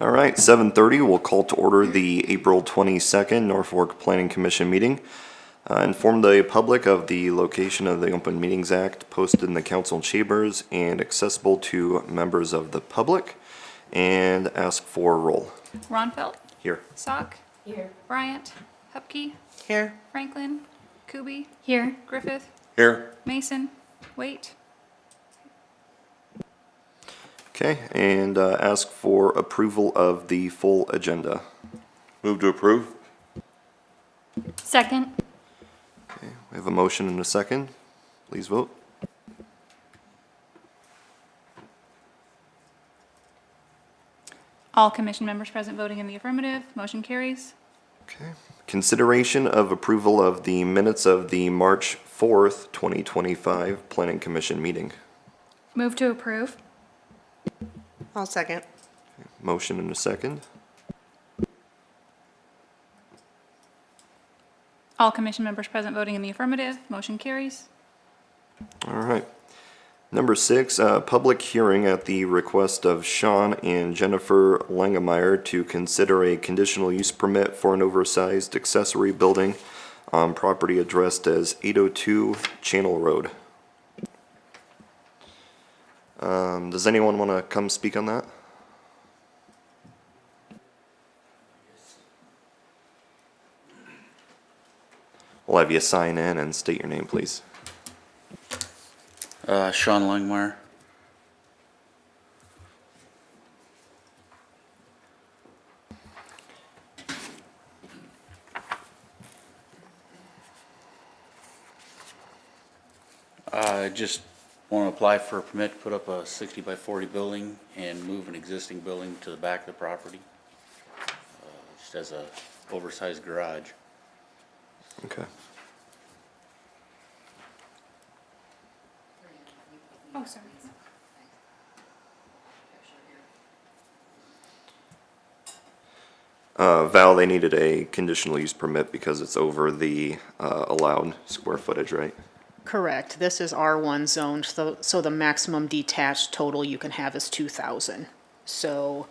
All right, 7:30, we'll call to order the April 22nd Norfolk Planning Commission meeting. Inform the public of the location of the Open Meetings Act posted in the council chambers and accessible to members of the public, and ask for a roll. Ronfeld. Here. Sock. Here. Bryant. Hupkey. Here. Franklin. Kuby. Here. Griffith. Here. Mason. Waite. Okay, and ask for approval of the full agenda. Move to approve. Second. Okay, we have a motion and a second. Please vote. All commission members present voting in the affirmative. Motion carries. Okay. Consideration of approval of the minutes of the March 4th, 2025 Planning Commission meeting. Move to approve. I'll second. Motion and a second. All commission members present voting in the affirmative. Motion carries. All right. Number 6, public hearing at the request of Sean and Jennifer Langemeyer to consider a conditional use permit for an oversized accessory building on property addressed as 802 Channel Road. Does anyone want to come speak on that? We'll have you sign in and state your name, please. Sean Langmeyer. I just want to apply for a permit to put up a 60 by 40 building and move an existing building to the back of the property. Just as a oversized garage. Okay. Oh, sorry. Val, they needed a conditional use permit because it's over the allowed square footage, right? Correct. This is R1 zoned, so the maximum detached total you can have is 2,000. So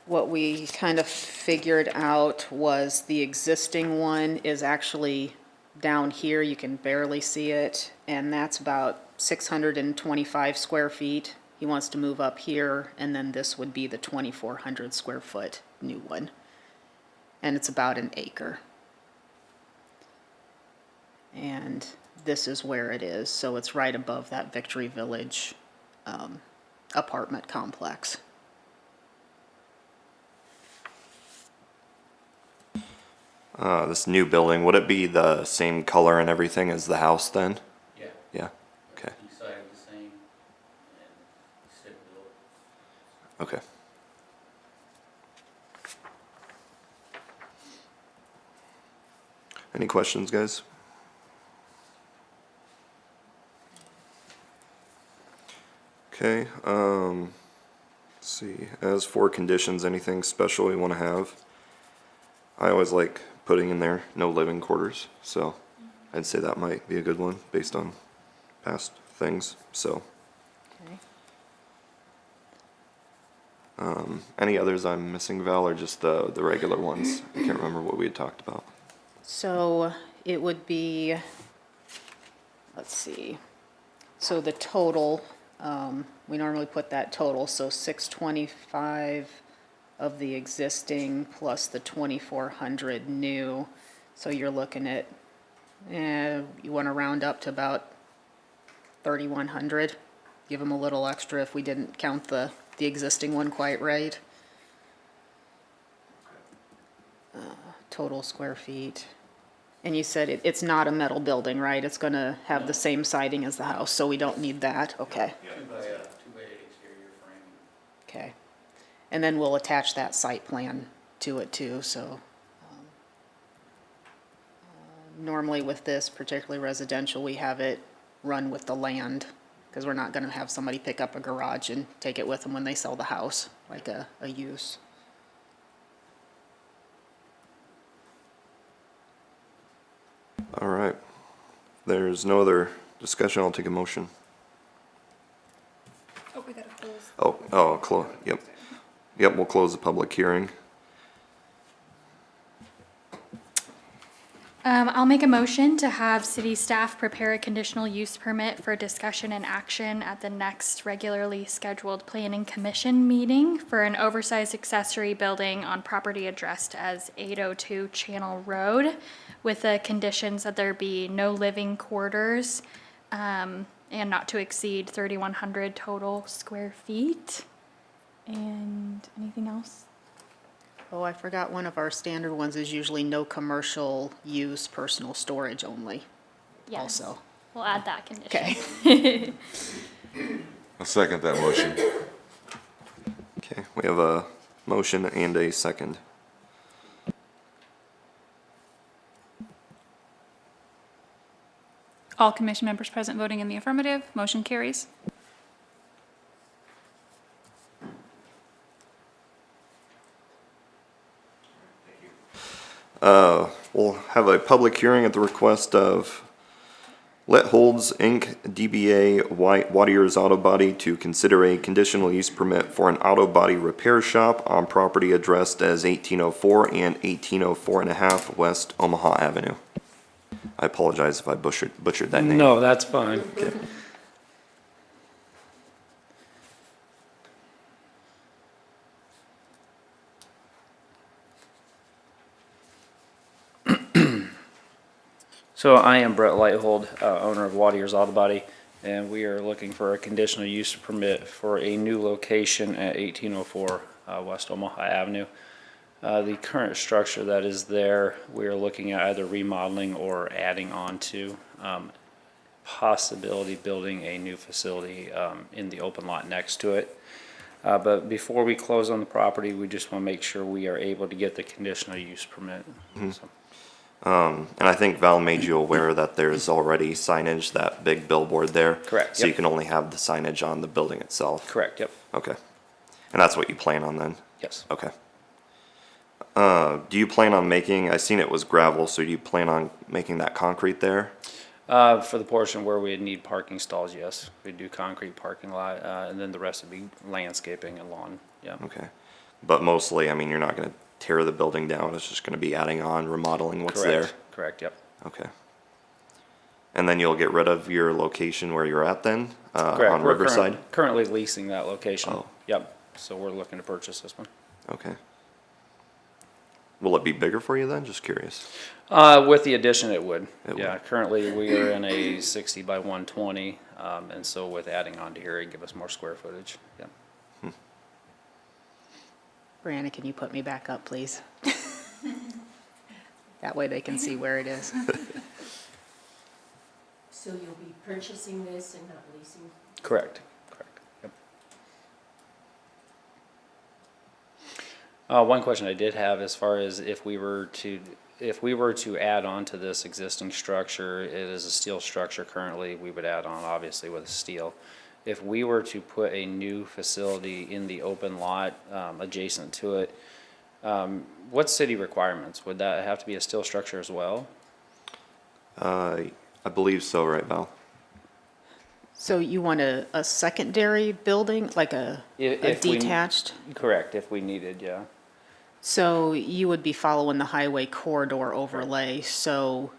what we kind of figured out was the existing one is actually down here. You can barely see it, and that's about 625 square feet. He wants to move up here, and then this would be the 2,400 square foot new one. And it's about an acre. And this is where it is, so it's right above that Victory Village apartment complex. This new building, would it be the same color and everything as the house then? Yeah. Yeah, okay, East side of the same and stick built. okay. Any questions, guys? Okay, let's see, as for conditions, anything special you want to have? I always like putting in there no living quarters, so I'd say that might be a good one based on past things, so. Okay. Any others I'm missing, Val, or just the regular ones? I can't remember what we had talked about. So it would be, let's see, so the total, we normally put that total, so 625 of the existing plus the 2,400 new. So you're looking at, you want to round up to about 3,100. Give them a little extra if we didn't count the existing one quite right. Total square feet. And you said it's not a metal building, right? It's going to have the same siding as the house, so we don't need that. Okay. 2 by 8 exterior framing. Okay. And then we'll attach that site plan to it too, so. Normally with this, particularly residential, we have it run with the land, because we're not going to have somebody pick up a garage and take it with them when they sell the house, like a use. All right. There's no other discussion, I'll take a motion. Oh, we gotta close. Yep. Yep, we'll close the public hearing. I'll make a motion to have city staff prepare a conditional use permit for discussion and action at the next regularly scheduled planning commission meeting for an oversized accessory building on property addressed as 802 Channel Road, with the conditions that there be no living quarters, and not to exceed 3,100 total square feet. And anything else? Oh, I forgot one of our standard ones is usually no commercial use, personal storage only. Yes. Also. We'll add that condition. Okay. I'll second that motion. Okay, we have a motion and a second. All commission members present voting in the affirmative, motion carries. We'll have a public hearing at the request of Let Holds Inc., DBA Watier's Auto Body to consider a conditional use permit for an auto body repair shop on property addressed as 1804 and 1804 and a half West Omaha Avenue. I apologize if I butchered that name. No, that's fine. So I am Brett Lighthold, owner of Watier's Auto Body, and we are looking for a conditional use permit for a new location at 1804 West Omaha Avenue. The current structure that is there, we are looking at either remodeling or adding on to, possibility building a new facility in the open lot next to it. But before we close on the property, we just want to make sure we are able to get the conditional use permit. So, And I think Val made you aware that there's already signage, that big billboard there. Correct, So you yep. can only have the signage on the building itself. correct, yep, Okay. And that's what you plan on then? yes. Okay. Do you plan on making, I seen it was gravel, so do you plan on making that concrete there? For the portion where we need parking stalls, yes. We do concrete parking lot, and then the rest would be landscaping and lawn, yeah. Okay. But mostly, I mean, you're not gonna tear the building down, it's just gonna be adding on, remodeling what's there? Correct, yep. Okay. And then you'll get rid of your location where you're at then, Correct. on We're Riverside? currently leasing that location. Oh. Yep, so we're looking to purchase this one. Okay. Will it be bigger for you then? Just curious. With the addition, it would. It Yeah, would. currently we are in a 60 by 120, and so with adding on to here, it'd give us more square footage, yeah. Brianna, can you put me back up, please? That way they can see where it is. So you'll be purchasing this and not leasing? Correct, yep. One question I did have as far as if we were to add on to this existing structure, it is a steel structure currently, we would add on obviously with steel. If we were to put a new facility in the open lot, adjacent to it, what's city requirements? Would that have to be a steel structure as well? I believe so, right, Val? So you want a secondary building, like a If we- detached? Correct, if we needed, yeah. So you would be following the highway corridor overlay, so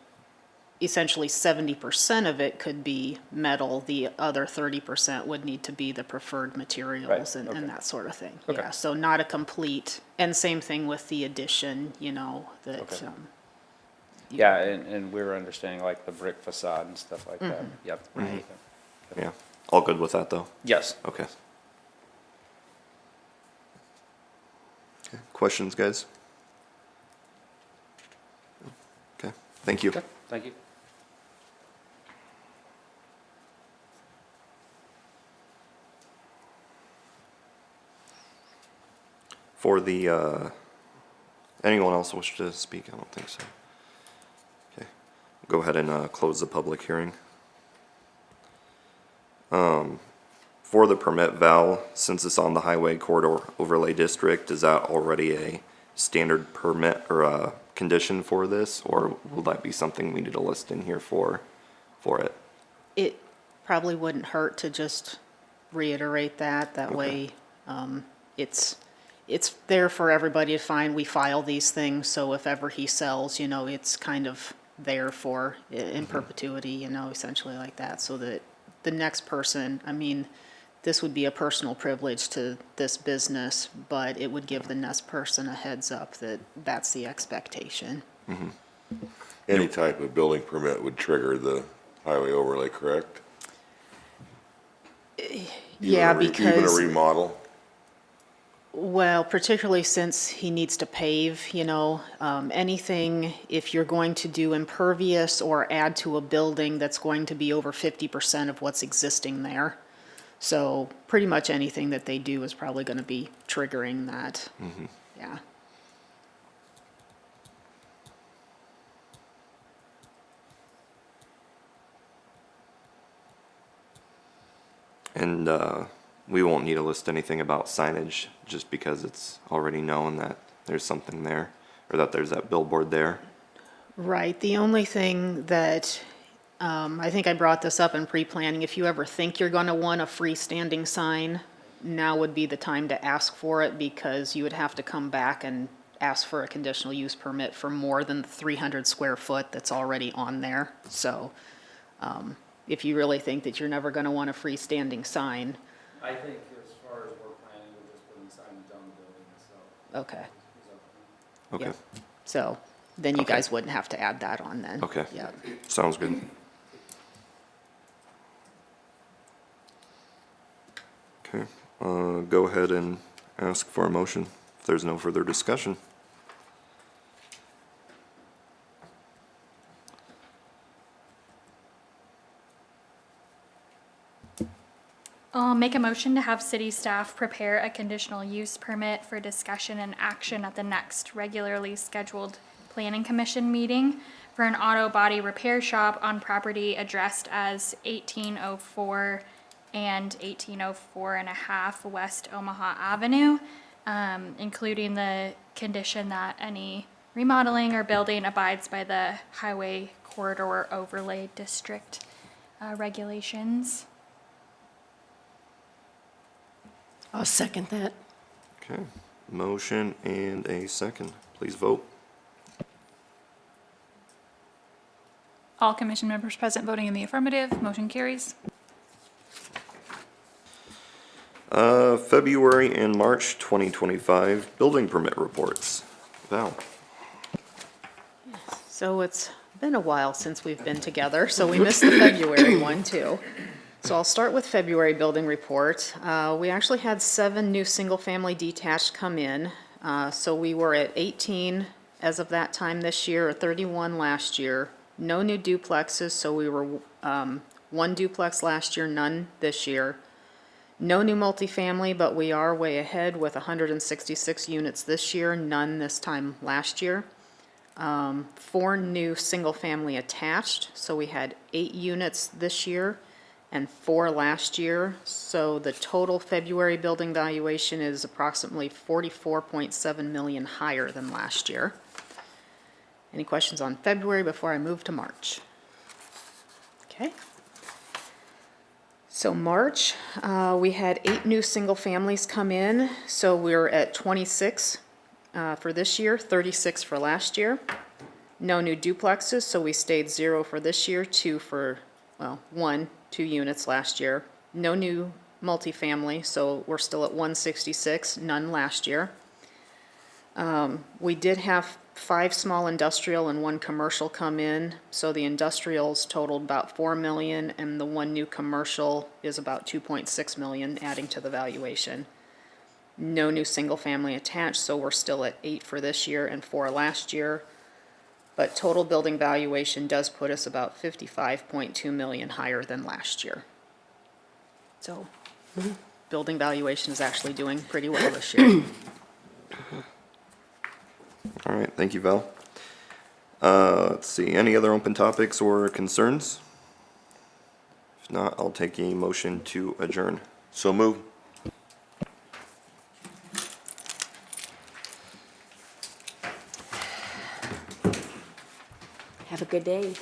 essentially 70% of it could be metal, the other 30% would need to be the preferred materials okay. and that sort of thing. Okay. Yeah, so not a complete, and same thing with the addition, you know, that, Okay. Yeah, and we were understanding like the brick facade and stuff like that, yep. Right. Yeah. All good with that though? Yes. Okay. Okay. Questions, guys? Okay, thank you. Okay, thank you. For the, anyone else wish to speak? I don't think so. Okay, go ahead and close the public hearing. For the permit, Val, since it's on the highway corridor overlay district, is that already a standard permit or a condition for this? Or will that be something we need to list in here for it? It probably wouldn't hurt to just reiterate that, that way, it's, it's there for everybody to find. We file these things, so if ever he sells, you know, it's kind of there for in perpetuity, you know, essentially like that, so that the next person, I mean, this would be a personal privilege to this business, but it would give the next person a heads up that that's the expectation. Any type of building permit would trigger the highway overlay, correct? Yeah, Even a because, remodel? well, particularly since he needs to pave, you know, anything, if you're going to do impervious or add to a building that's going to be over 50% of what's existing there. So pretty much anything that they do is probably going to be triggering that. Yeah. And we won't need to list anything about signage just because it's already known that there's something there, or that there's that billboard there. Right. The only thing that, I think I brought this up in pre-planning, if you ever think you're going to want a freestanding sign, now would be the time to ask for it, because you would have to come back and ask for a conditional use permit for more than the 300 square foot that's already on there. So if you really think that you're never going to want a freestanding sign, I think as far as we're planning, we're just putting signage on the building itself. okay. Okay, Yeah. So then you Okay. guys wouldn't have to add that on then. Okay. Yeah. sounds good. Okay, go ahead and ask for a motion if there's no further discussion. I'll make a motion to have city staff prepare a conditional use permit for discussion and action at the next regularly scheduled planning commission meeting for an auto body repair shop on property addressed as 1804 and 1804 and a half West Omaha Avenue, including the condition that any remodeling or building abides by the Highway Corridor Overlay District regulations. I'll second that. Okay, motion and a second. Please vote. All commission members present voting in the affirmative, motion carries. February and March 2025 building permit reports. Val? So it's been a while since we've been together, so we missed the February one too. So I'll start with February building report. We actually had 7 new single-family detached come in. So we were at 18 as of that time this year, or 31 last year. No new duplexes, so we were 1 duplex last year, none this year. No new multifamily, but we are way ahead with 166 units this year, none this time last year. 4 new single-family attached, so we had 8 units this year and 4 last year. So the total February building valuation is approximately 44.7 million higher than last year. Any questions on February before I move to March? Okay. So March, we had 8 new single families come in, so we're at 26 for this year, 36 for last year. No new duplexes, so we stayed 0 for this year, 2 for, well, 2 units last year. No new multifamily, so we're still at 166, none last year. We did have 5 small industrial and 1 commercial come in, so the industrials totaled about 4 million, and the 1 new commercial is about 2.6 million, adding to the valuation. No new single-family attached, so we're still at 8 for this year and 4 last year. But total building valuation does put us about 55.2 million higher than last year. So, building valuation is actually doing pretty well this year. All right, thank you, Val. Let's see, any other open topics or concerns? If not, I'll take a motion to adjourn. So move. Have a good day.